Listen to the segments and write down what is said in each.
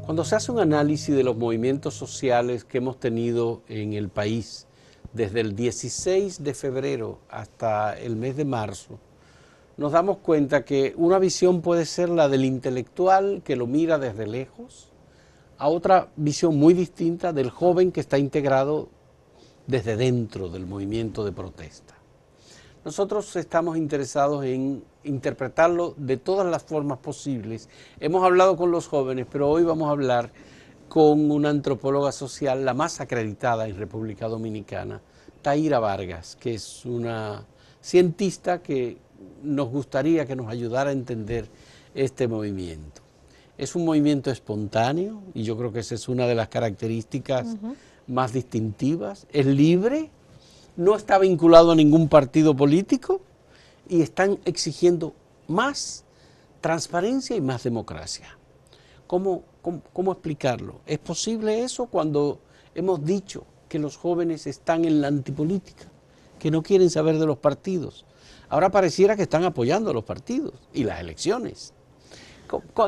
Cuando se hace un análisis de los movimientos sociales que hemos tenido en el país desde el 16 de febrero hasta el mes de marzo, nos damos cuenta que una visión puede ser la del intelectual que lo mira desde lejos, a otra visión muy distinta del joven que está integrado desde dentro del movimiento de protesta. Nosotros estamos interesados en interpretarlo de todas las formas posibles. Hemos hablado con los jóvenes, pero hoy vamos a hablar con una antropóloga social, la más acreditada en República Dominicana, Taira Vargas, que es una cientista que nos gustaría que nos ayudara a entender este movimiento. Es un movimiento espontáneo y yo creo que esa es una de las características más distintivas. Es libre, no está vinculado a ningún partido político y están exigiendo más transparencia y más democracia. ¿Cómo explicarlo? ¿Es posible eso cuando hemos dicho que los jóvenes están en la antipolítica, que no quieren saber de los partidos? Ahora pareciera que están apoyando a los partidos y las elecciones.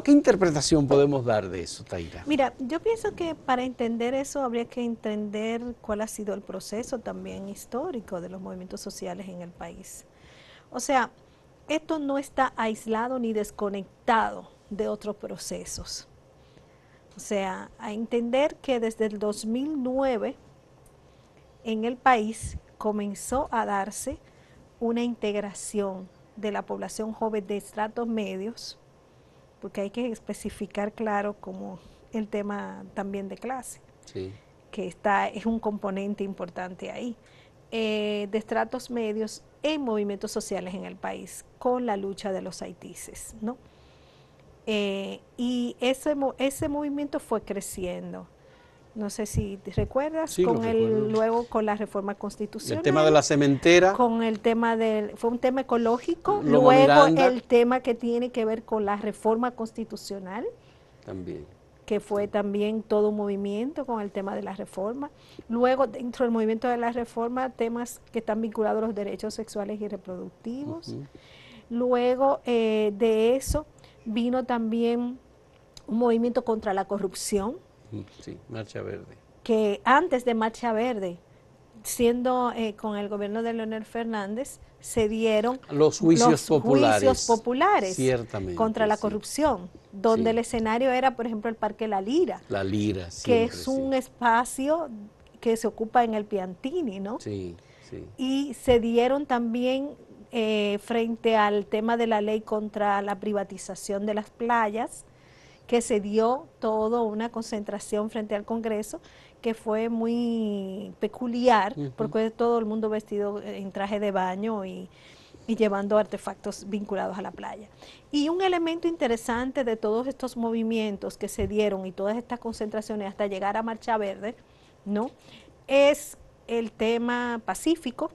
¿Qué interpretación podemos dar de eso, Taira? Mira, yo pienso que para entender eso habría que entender cuál ha sido el proceso también histórico de los movimientos sociales en el país. O sea, esto no está aislado ni desconectado de otros procesos. O sea, a entender que desde el 2009 en el país comenzó a darse una integración de la población joven de estratos medios, porque hay que especificar claro como el tema también de clase, Sí. que es un componente importante ahí, de estratos medios en movimientos sociales en el país, con la lucha de los haitises, ¿no? Y ese movimiento fue creciendo. No sé si te recuerdas, Sí, luego con la reforma constitucional. El tema de la cementera. Con el tema fue un tema ecológico, Loma luego Miranda. el tema que tiene que ver con la reforma constitucional, También. que fue también todo un movimiento con el tema de la reforma. Luego, dentro del movimiento de la reforma, temas que están vinculados a los derechos sexuales y reproductivos. Luego de eso, vino también un movimiento contra la corrupción. Sí, Marcha Verde. Que antes de Marcha Verde, siendo con el gobierno de Leonel Fernández, se dieron los juicios populares, ciertamente, contra la corrupción, donde el escenario era, por ejemplo, el Parque La Lira. La Lira, que es un espacio que se ocupa en el Piantini, ¿no? Sí, sí. Y se dieron también frente al tema de la ley contra la privatización de las playas, que se dio toda una concentración frente al Congreso, que fue muy peculiar, porque todo el mundo vestido en traje de baño y llevando artefactos vinculados a la playa. Y un elemento interesante de todos estos movimientos que se dieron y todas estas concentraciones hasta llegar a Marcha Verde, ¿no? Es el tema pacífico,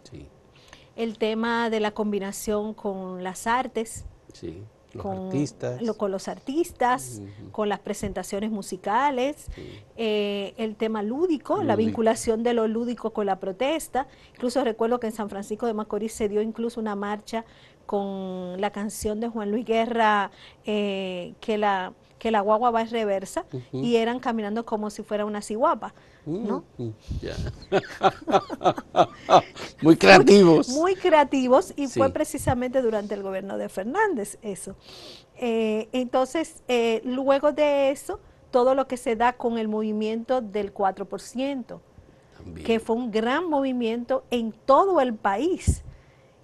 Sí. el tema de la combinación con las artes, Sí. Con los artistas, con las presentaciones musicales, el tema lúdico, la vinculación de lo lúdico con la protesta. Incluso recuerdo que en San Francisco de Macorís se dio incluso una marcha con la canción de Juan Luis Guerra, que la guagua va en reversa, y eran caminando como si fuera una ciguapa, ¿no? Muy creativos. Muy creativos, y fue precisamente durante el gobierno de Fernández eso. Entonces, luego de eso, todo lo que se da con el movimiento del 4%, que fue un gran movimiento en todo el país.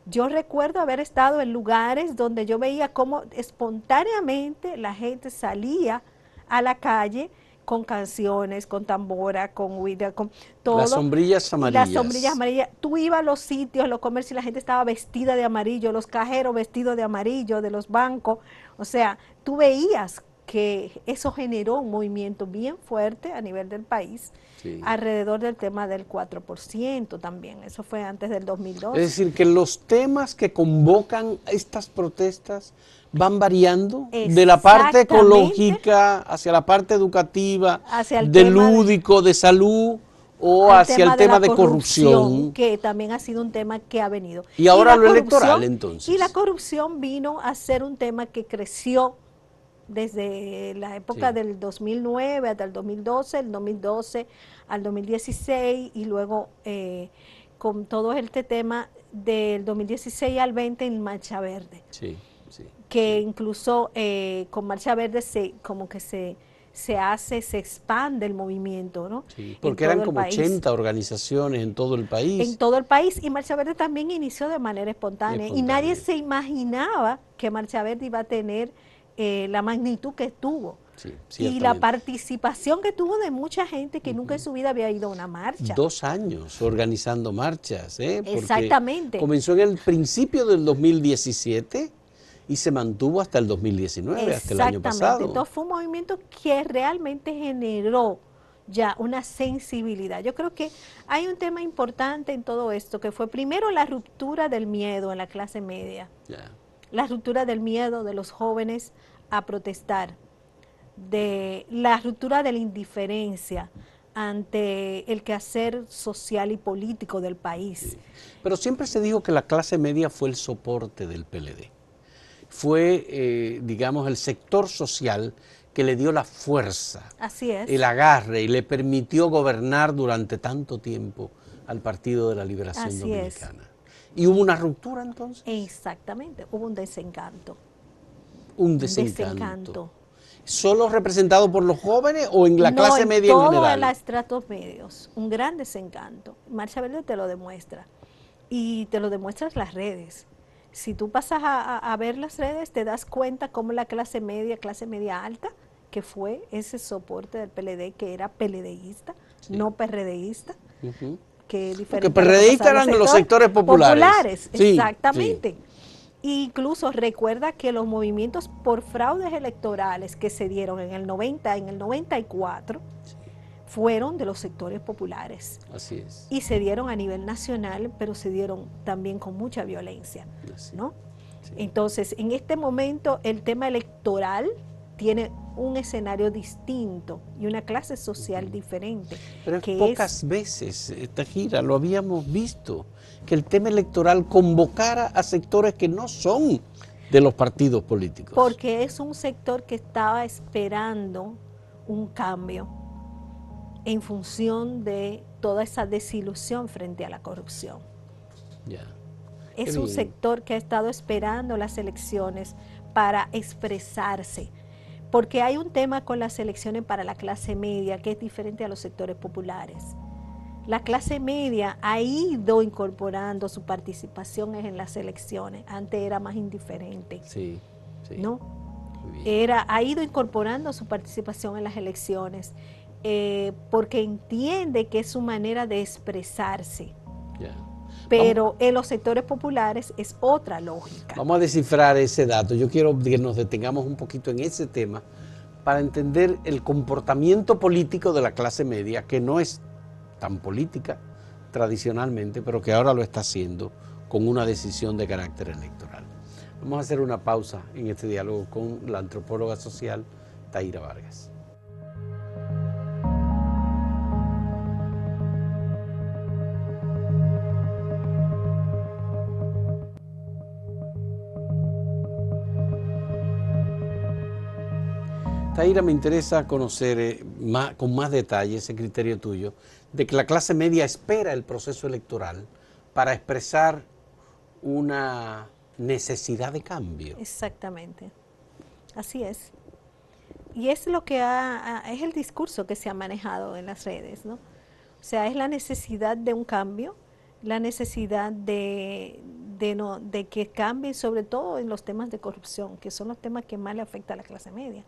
Yo recuerdo haber estado en lugares donde yo veía cómo espontáneamente la gente salía a la calle con canciones, con tambora, con huida, con todo. Las sombrillas amarillas. Las sombrillas amarillas. Tú ibas a los sitios, a los comercios, y la gente estaba vestida de amarillo, los cajeros vestidos de amarillo, de los bancos. O sea, tú veías que eso generó un movimiento bien fuerte a nivel del país, alrededor del tema del 4% también. Eso fue antes del 2012. Es decir, que los temas que convocan estas protestas van variando de la parte ecológica hacia la parte educativa, de lúdico, de salud, o hacia el tema de corrupción. Que también ha sido un tema que ha venido. Y ahora lo electoral, entonces. Y la corrupción vino a ser un tema que creció desde la época del 2009 hasta el 2012, el 2012 al 2016 y luego con todo este tema del 2016 al 20 en Marcha Verde. Sí, que incluso con Marcha Verde como que se expande el movimiento, ¿no? Sí, porque eran como 80 organizaciones en todo el país. En todo el país, y Marcha Verde también inició de manera espontánea. Y nadie se imaginaba que Marcha Verde iba a tener la magnitud que tuvo. Sí, y la participación que tuvo de mucha gente que nunca en su vida había ido a una marcha. 2 años organizando marchas, porque exactamente. Comenzó en el principio del 2017 y se mantuvo hasta el 2019, hasta el año pasado. Entonces fue un movimiento que realmente generó ya una sensibilidad. Yo creo que hay un tema importante en todo esto, que fue primero la ruptura del miedo en la clase media. La ruptura del miedo de los jóvenes a protestar, de la ruptura de la indiferencia ante el quehacer social y político del país. Sí. Pero siempre se dijo que la clase media fue el soporte del PLD. Fue, digamos, el sector social que le dio la fuerza, así es, el agarre y le permitió gobernar durante tanto tiempo al Partido de la Liberación así Dominicana. ¿Y hubo una ruptura entonces? Exactamente, hubo un desencanto. Un desencanto. ¿Solo representado por los jóvenes o en la clase media en general? No, en los estratos medios, un gran desencanto. Marcha Verde te lo demuestra y te lo demuestran las redes. Si tú pasas a ver las redes, te das cuenta cómo la clase media alta, que fue ese soporte del PLD, que era PLDista, no PRDista, que porque PRDistas eran los sectores populares. Exactamente. Sí. Incluso recuerda que los movimientos por fraudes electorales que se dieron en el 90, en el 94, fueron de los sectores populares. Así es. Y se dieron a nivel nacional, pero se dieron también con mucha violencia, ¿no? Sí. Entonces, en este momento, el tema electoral tiene un escenario distinto y una clase social diferente. Pero pocas veces, Tajira, lo habíamos visto, que el tema electoral convocara a sectores que no son de los partidos políticos. Porque es un sector que estaba esperando un cambio en función de toda esa desilusión frente a la corrupción. Es un sector que ha estado esperando las elecciones para expresarse, porque hay un tema con las elecciones para la clase media que es diferente a los sectores populares. La clase media ha ido incorporando su participación en las elecciones, antes era más indiferente, ¿no? Ha ido incorporando su participación en las elecciones, porque entiende que es su manera de expresarse. Pero en los sectores populares es otra lógica. Vamos a descifrar ese dato. Yo quiero que nos detengamos un poquito en ese tema para entender el comportamiento político de la clase media, que no es tan política tradicionalmente, pero que ahora lo está haciendo con una decisión de carácter electoral. Vamos a hacer una pausa en este diálogo con la antropóloga social Tahira Vargas. Tahira, me interesa conocer con más detalle ese criterio tuyo de que la clase media espera el proceso electoral para expresar una necesidad de cambio. Exactamente, así es. Y es lo que es el discurso que se ha manejado en las redes, ¿no? O sea, es la necesidad de un cambio, la necesidad de que cambie, sobre todo en los temas de corrupción, que son los temas que más le afectan a la clase media.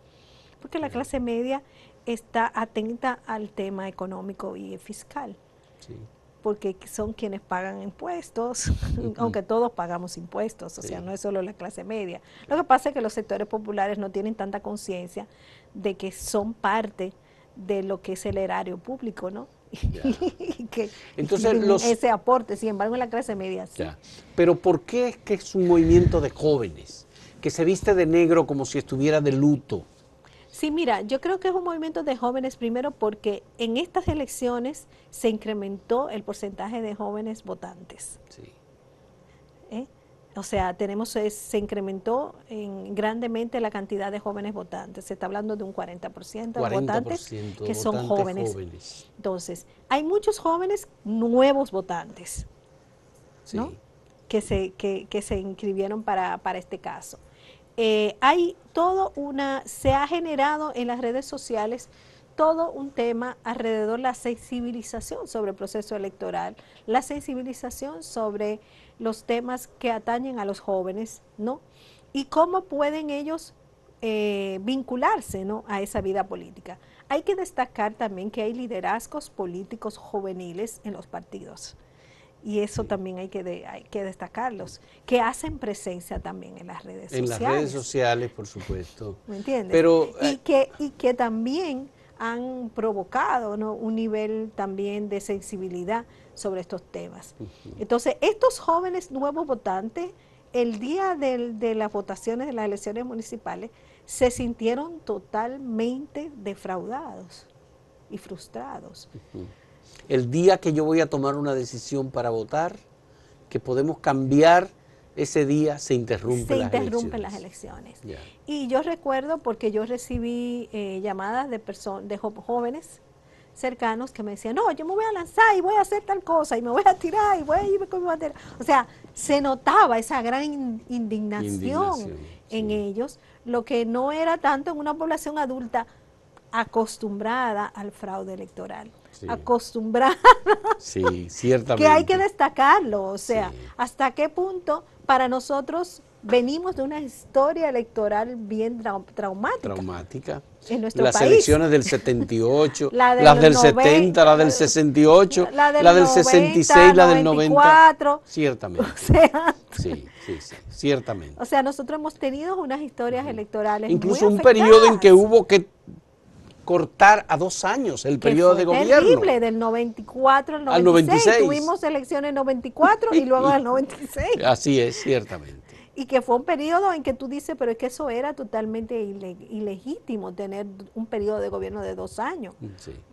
Porque la clase media está atenta al tema económico y fiscal, porque son quienes pagan impuestos, aunque todos pagamos impuestos, o sea, no es solo la clase media. Lo que pasa es que los sectores populares no tienen tanta conciencia de que son parte de lo que es el erario público, ¿no? Entonces, ese aporte, sin embargo, en la clase media sí. Pero ¿por qué es que es un movimiento de jóvenes que se viste de negro como si estuviera de luto? Sí, mira, yo creo que es un movimiento de jóvenes primero porque en estas elecciones se incrementó el porcentaje de jóvenes votantes. O sea, se incrementó grandemente la cantidad de jóvenes votantes. Se está hablando de un 40% de votantes que son jóvenes. Entonces, hay muchos jóvenes nuevos votantes, ¿no? Sí. Que se inscribieron para este caso. Se ha generado en las redes sociales todo un tema alrededor de la sensibilización sobre el proceso electoral, la sensibilización sobre los temas que atañen a los jóvenes, ¿no? Y cómo pueden ellos vincularse, ¿no?, a esa vida política. Hay que destacar también que hay liderazgos políticos juveniles en los partidos. Y eso también hay que destacarlos, que hacen presencia también en las redes sociales. En las redes sociales, por supuesto. ¿Me entiendes? Pero, y que también han provocado, ¿no?, un nivel también de sensibilidad sobre estos temas. Entonces, estos jóvenes nuevos votantes, el día de las votaciones de las elecciones municipales, se sintieron totalmente defraudados y frustrados. El día que yo voy a tomar una decisión para votar, que podemos cambiar, ese día se interrumpen las elecciones. Yeah. Y yo recuerdo, porque yo recibí llamadas de jóvenes cercanos que me decían, no, yo me voy a lanzar y voy a hacer tal cosa y me voy a tirar y voy a irme con mi bandera. O sea, se notaba esa gran indignación en ellos, lo que no era tanto en una población adulta acostumbrada al fraude electoral. Sí. Acostumbrada. Sí, ciertamente. Que hay que destacarlo, o sea, hasta qué punto para nosotros venimos de una historia electoral bien traumática. En nuestro las país. Elecciones del 78, las del 70, la del 68, la del 66, la del 90. Ciertamente. O sea, sí, ciertamente. O sea, nosotros hemos tenido unas historias electorales incluso muy un periodo en que hubo que cortar a 2 años el periodo de gobierno. Terrible, del 94 al 96. Tuvimos elecciones en 94 y luego del 96. Así es, ciertamente. Y que fue un periodo en que tú dices, pero es que eso era totalmente ilegítimo, tener un periodo de gobierno de 2 años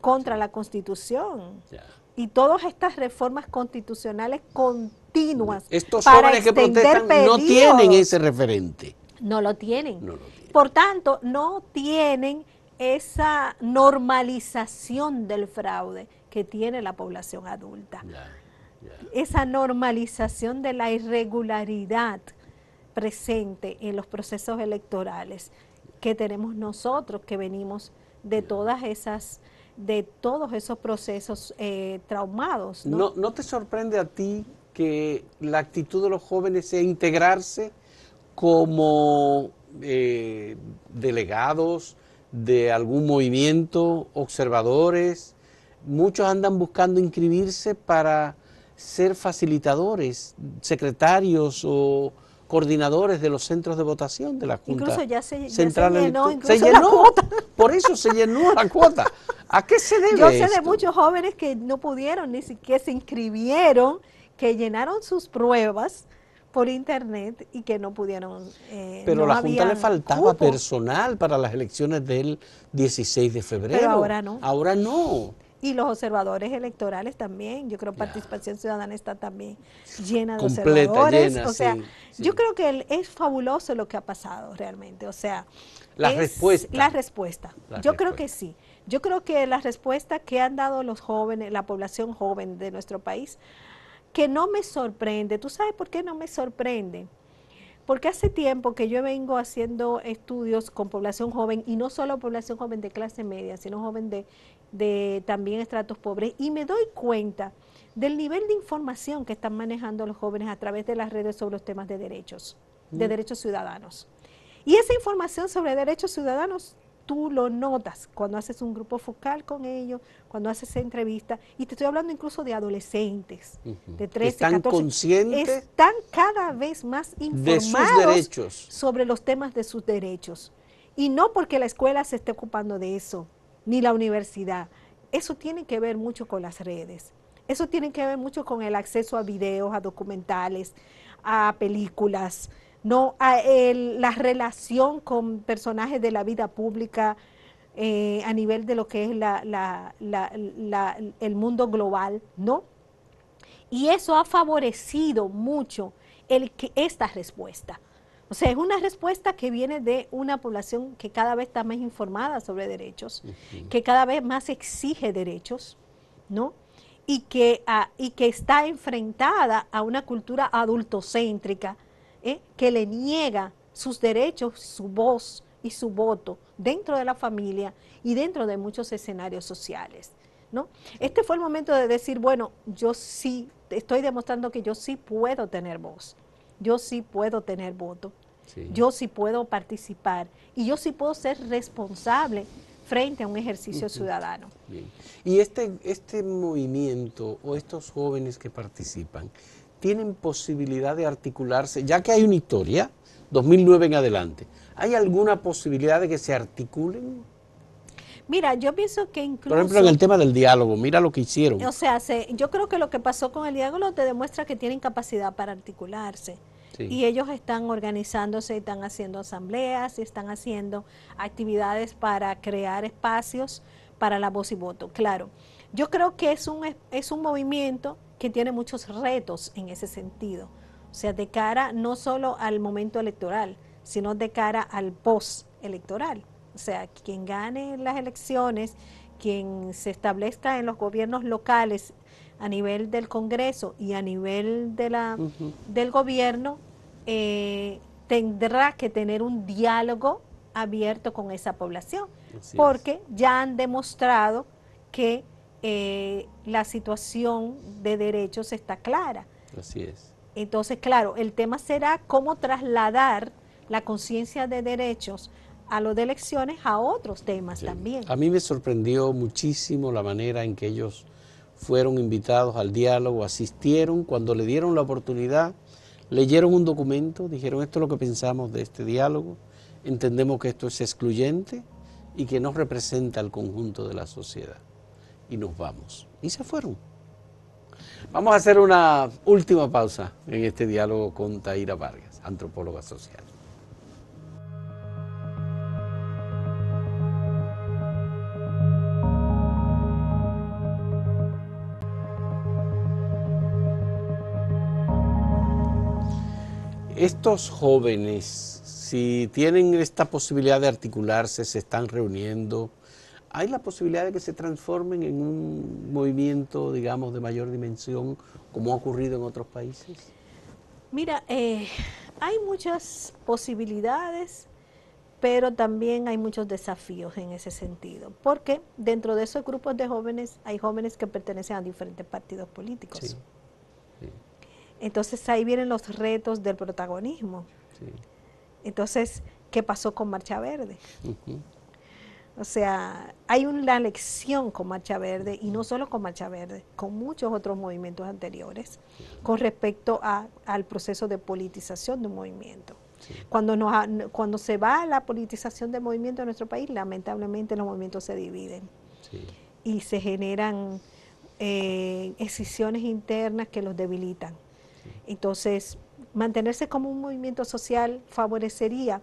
contra la Constitución. Y todas estas reformas constitucionales continuas. Estos jóvenes que protestan no tienen ese referente. No lo tienen. Por tanto, no tienen esa normalización del fraude que tiene la población adulta. Esa normalización de la irregularidad presente en los procesos electorales que tenemos nosotros, que venimos de todos esos procesos traumados, ¿no? ¿No te sorprende a ti que la actitud de los jóvenes sea integrarse como delegados de algún movimiento, observadores? Muchos andan buscando inscribirse para ser facilitadores, secretarios o coordinadores de los centros de votación de la Junta Incluso ya se llenó, la cuota. Por eso se llenó la cuota. ¿A qué se debe Yo sé esto? de muchos jóvenes que no pudieron, ni siquiera se inscribieron, que llenaron sus pruebas por internet y que no pudieron. Pero a la Junta le faltaba personal para las elecciones del 16 de febrero. Pero ahora no. Ahora no. Y los observadores electorales también, yo creo que Participación Ciudadana está también llena de completa, observadores. Llena, o sea, yo creo que es fabuloso lo que ha pasado realmente. O sea, la respuesta. Yo creo que sí. Yo creo que la respuesta que han dado los jóvenes, la población joven de nuestro país, que no me sorprende. ¿Tú sabes por qué no me sorprende? Porque hace tiempo que yo vengo haciendo estudios con población joven, y no solo población joven de clase media, sino joven de también estratos pobres, y me doy cuenta del nivel de información que están manejando los jóvenes a través de las redes sobre los temas de derechos ciudadanos. Y esa información sobre derechos ciudadanos, tú lo notas cuando haces un grupo focal con ellos, cuando haces entrevistas, y te estoy hablando incluso de adolescentes, de 13, ¿Están 14, conscientes? Están cada vez más informados sobre los temas de sus derechos. Y no porque la escuela se esté ocupando de eso, ni la universidad. Eso tiene que ver mucho con las redes. Eso tiene que ver mucho con el acceso a videos, a documentales, a películas, no, la relación con personajes de la vida pública a nivel de lo que es el mundo global, ¿no? Y eso ha favorecido mucho esta respuesta. O sea, es una respuesta que viene de una población que cada vez está más informada sobre derechos, que cada vez más exige derechos, ¿no? Y que está enfrentada a una cultura adultocéntrica, que le niega sus derechos, su voz y su voto dentro de la familia y dentro de muchos escenarios sociales, ¿no? Este fue el momento de decir, bueno, yo sí estoy demostrando que yo sí puedo tener voz, yo sí puedo tener voto, yo sí puedo participar y yo sí puedo ser responsable frente a un ejercicio ciudadano. Bien. Y este movimiento o estos jóvenes que participan, ¿tienen posibilidad de articularse? Ya que hay una historia, 2009 en adelante, ¿hay alguna posibilidad de que se articulen? Mira, yo pienso que incluso... Por ejemplo, en el tema del diálogo, mira lo que hicieron. O sea, yo creo que lo que pasó con el diálogo te demuestra que tienen capacidad para articularse. Sí. Y ellos están organizándose, están haciendo asambleas, están haciendo actividades para crear espacios para la voz y voto. Claro, yo creo que es un movimiento que tiene muchos retos en ese sentido. O sea, de cara no solo al momento electoral, sino de cara al post-electoral. O sea, quien gane las elecciones, quien se establezca en los gobiernos locales a nivel del Congreso y a nivel de del gobierno, tendrá que tener un diálogo abierto con esa población, porque ya han demostrado que la situación de derechos está clara. Así es. Entonces, claro, el tema será cómo trasladar la conciencia de derechos a lo de elecciones a otros temas también. A mí me sorprendió muchísimo la manera en que ellos fueron invitados al diálogo, asistieron, cuando le dieron la oportunidad, leyeron un documento, dijeron esto es lo que pensamos de este diálogo, entendemos que esto es excluyente y que no representa al conjunto de la sociedad. Y nos vamos. Y se fueron. Vamos a hacer una última pausa en este diálogo con Taira Vargas, antropóloga social. Estos jóvenes, si tienen esta posibilidad de articularse, se están reuniendo, ¿hay la posibilidad de que se transformen en un movimiento, digamos, de mayor dimensión, como ha ocurrido en otros países? Mira, hay muchas posibilidades, pero también hay muchos desafíos en ese sentido, porque dentro de esos grupos de jóvenes hay jóvenes que pertenecen a diferentes partidos políticos. Sí. Sí. Entonces ahí vienen los retos del protagonismo. Sí. Entonces, ¿qué pasó con Marcha Verde? O sea, hay una lección con Marcha Verde, y no solo con Marcha Verde, con muchos otros movimientos anteriores, con respecto al proceso de politización de un movimiento. Sí. Cuando se va a la politización del movimiento en nuestro país, lamentablemente los movimientos se dividen. Sí. Y se generan escisiones internas que los debilitan. Entonces, mantenerse como un movimiento social favorecería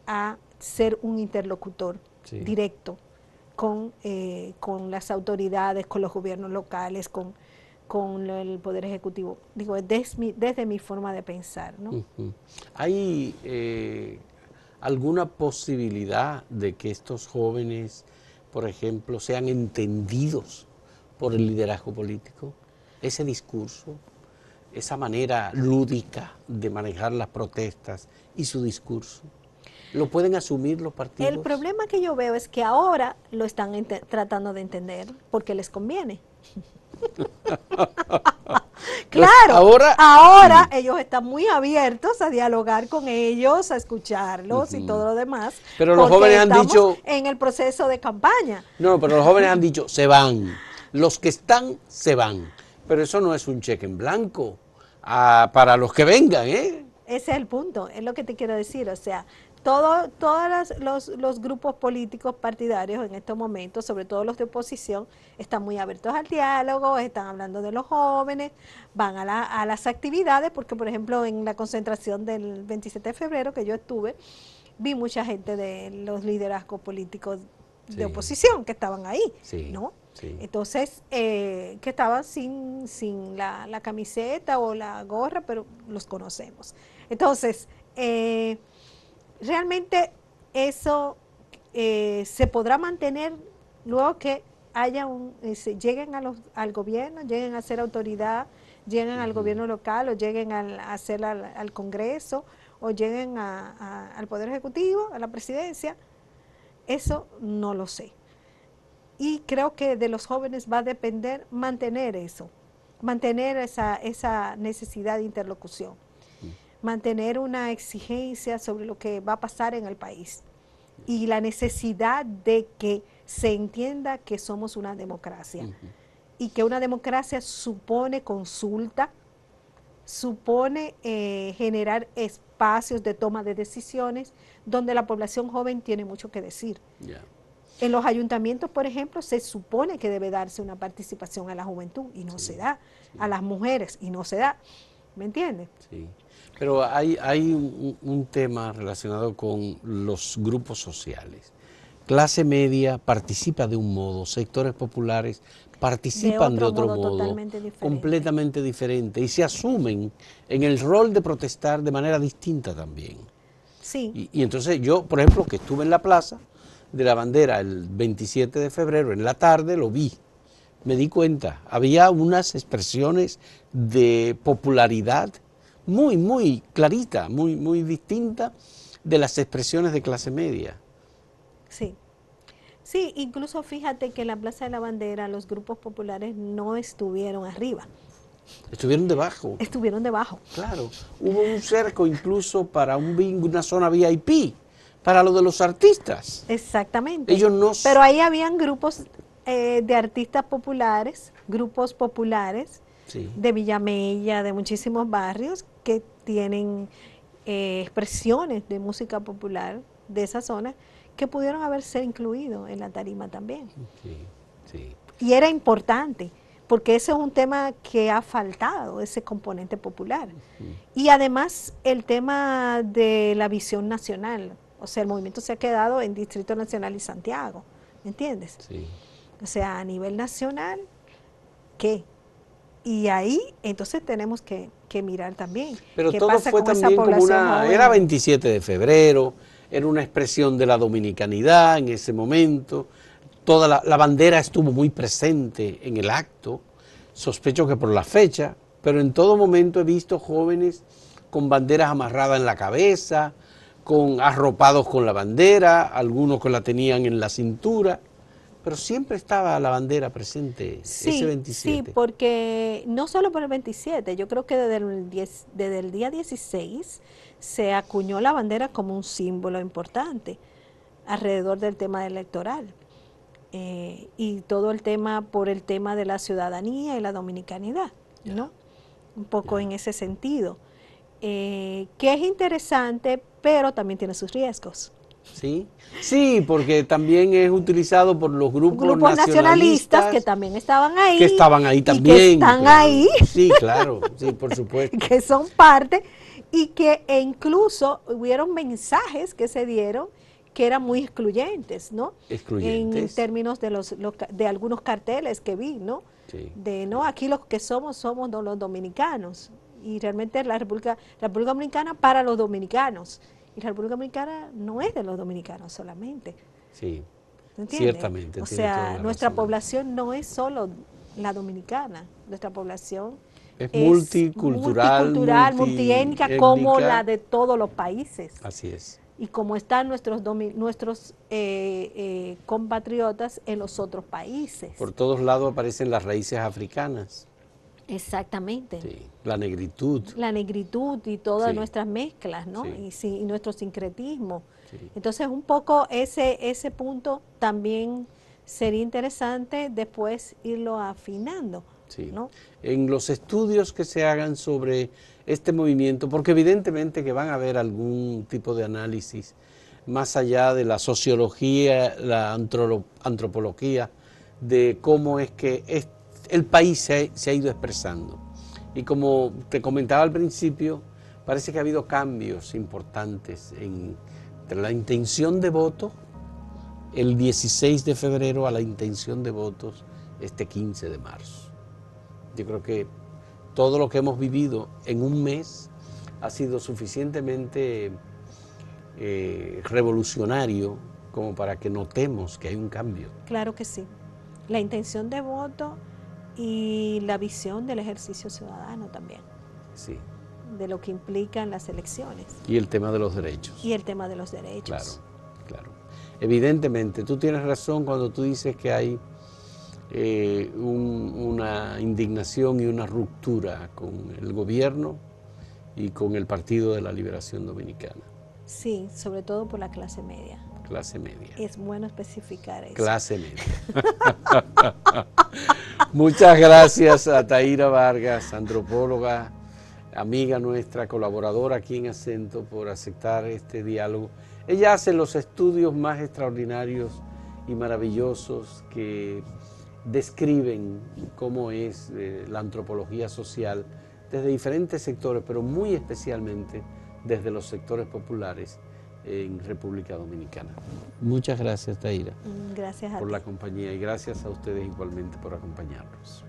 a ser un interlocutor directo con las autoridades, con los gobiernos locales, con el Poder Ejecutivo. Digo, desde mi forma de pensar, ¿no? ¿Hay alguna posibilidad de que estos jóvenes, por ejemplo, sean entendidos por el liderazgo político? Ese discurso, esa manera lúdica de manejar las protestas y su discurso, ¿lo pueden asumir los partidos? El problema que yo veo es que ahora lo están tratando de entender porque les conviene. Claro, ahora ellos están muy abiertos a dialogar con ellos, a escucharlos y todo lo demás. Pero los jóvenes han dicho... en el proceso de campaña. No, pero los jóvenes han dicho, se van. Los que están, se van. Pero eso no es un cheque en blanco para los que vengan, ¿eh? Ese es el punto, es lo que te quiero decir. O sea, todos los grupos políticos partidarios en estos momentos, sobre todo los de oposición, están muy abiertos al diálogo, están hablando de los jóvenes, van a las actividades, porque por ejemplo en la concentración del 27 de febrero que yo estuve, vi mucha gente de los liderazgos políticos de oposición que estaban ahí, ¿no? Sí. Entonces, que estaban sin la camiseta o la gorra, pero los conocemos. Entonces, realmente eso se podrá mantener luego que haya lleguen al gobierno, lleguen a ser autoridad, lleguen al gobierno local o lleguen a ser al Congreso o lleguen al Poder Ejecutivo, a la presidencia. Eso no lo sé. Y creo que de los jóvenes va a depender mantener eso, mantener esa necesidad de interlocución, mantener una exigencia sobre lo que va a pasar en el país y la necesidad de que se entienda que somos una democracia y que una democracia supone consulta, supone generar espacios de toma de decisiones donde la población joven tiene mucho que decir. Yeah. En los ayuntamientos, por ejemplo, se supone que debe darse una participación a la juventud y no se da, a las mujeres y no se da, ¿me entiendes? Sí, pero hay un tema relacionado con los grupos sociales. Clase media participa de un modo, sectores populares participan de otro modo, completamente diferente, y se asumen en el rol de protestar de manera distinta también. Sí. Y entonces yo, por ejemplo, que estuve en la plaza de la bandera el 27 de febrero en la tarde, lo vi, me di cuenta, había unas expresiones de popularidad muy clarita, muy distinta de las expresiones de clase media. Sí. Sí, incluso fíjate que en la Plaza de la Bandera los grupos populares no estuvieron arriba. Estuvieron debajo. Estuvieron debajo. Claro, hubo un cerco incluso para una zona VIP, para lo de los artistas. Exactamente. Ellos no... Pero ahí habían grupos de artistas populares, grupos populares, sí, de Villamella, de muchísimos barrios que tienen expresiones de música popular de esa zona que pudieron haberse incluido en la tarima también. Sí, sí. Y era importante, porque ese es un tema que ha faltado, ese componente popular. Y además el tema de la visión nacional, o sea, el movimiento se ha quedado en Distrito Nacional y Santiago, ¿me entiendes? Sí. O sea, a nivel nacional, ¿qué? Y ahí entonces tenemos que mirar también. Pero ¿qué todo pasa fue con esa también como población una... joven? Era 27 de febrero, era una expresión de la dominicanidad en ese momento. Toda la bandera estuvo muy presente en el acto. Sospecho que por la fecha, pero en todo momento he visto jóvenes con banderas amarradas en la cabeza, arropados con la bandera, algunos que la tenían en la cintura. Pero siempre estaba la bandera presente, sí, ese 27. Sí, porque no solo por el 27, yo creo que desde el día 16 se acuñó la bandera como un símbolo importante alrededor del tema electoral. Y todo el tema por el tema de la ciudadanía y la dominicanidad, ¿no? Un poco en ese sentido. Que es interesante, pero también tiene sus riesgos. Sí, sí, porque también es utilizado por los grupos nacionalistas que también estaban ahí. Que estaban ahí también. Y que están ahí. Sí, claro, sí, por supuesto. Que son parte y que incluso hubieron mensajes que se dieron que eran muy excluyentes, ¿no? Excluyentes. En términos de algunos carteles que vi, ¿no? Sí. De, no, aquí los que somos los dominicanos. Y realmente la República Dominicana para los dominicanos. Y la República Dominicana no es de los dominicanos solamente. Sí, ¿entiendes? Ciertamente. O sea, nuestra población no es solo la dominicana, nuestra población es multicultural, multiétnica, como la de todos los países. Así es. Y como están nuestros compatriotas en los otros países. Por todos lados aparecen las raíces africanas. Exactamente. Sí, la negritud. La negritud y todas sí. nuestras mezclas, ¿no? Sí. Y nuestro sincretismo. Sí. Entonces, un poco ese punto también sería interesante después irlo afinando, sí. ¿no? En los estudios que se hagan sobre este movimiento, porque evidentemente que van a haber algún tipo de análisis más allá de la sociología, la antropología, de cómo es que el país se ha ido expresando. Y como te comentaba al principio, parece que ha habido cambios importantes entre la intención de voto, el 16 de febrero a la intención de votos este 15 de marzo. Yo creo que todo lo que hemos vivido en un mes ha sido suficientemente revolucionario como para que notemos que hay un cambio. Claro que sí. La intención de voto y la visión del ejercicio ciudadano también. Sí. De lo que implican las elecciones. Y el tema de los derechos. Y el tema de los derechos. Claro, claro. Evidentemente, tú tienes razón cuando tú dices que hay una indignación y una ruptura con el gobierno y con el Partido de la Liberación Dominicana. Sí, sobre todo por la clase media. Clase media. Es bueno especificar eso. Clase media. Muchas gracias a Taira Vargas, antropóloga, amiga nuestra, colaboradora aquí en Acento, por aceptar este diálogo. Ella hace los estudios más extraordinarios y maravillosos que describen cómo es la antropología social desde diferentes sectores, pero muy especialmente desde los sectores populares en República Dominicana. Muchas gracias, Taira. Gracias a por ti. la compañía, y gracias a ustedes igualmente por acompañarnos.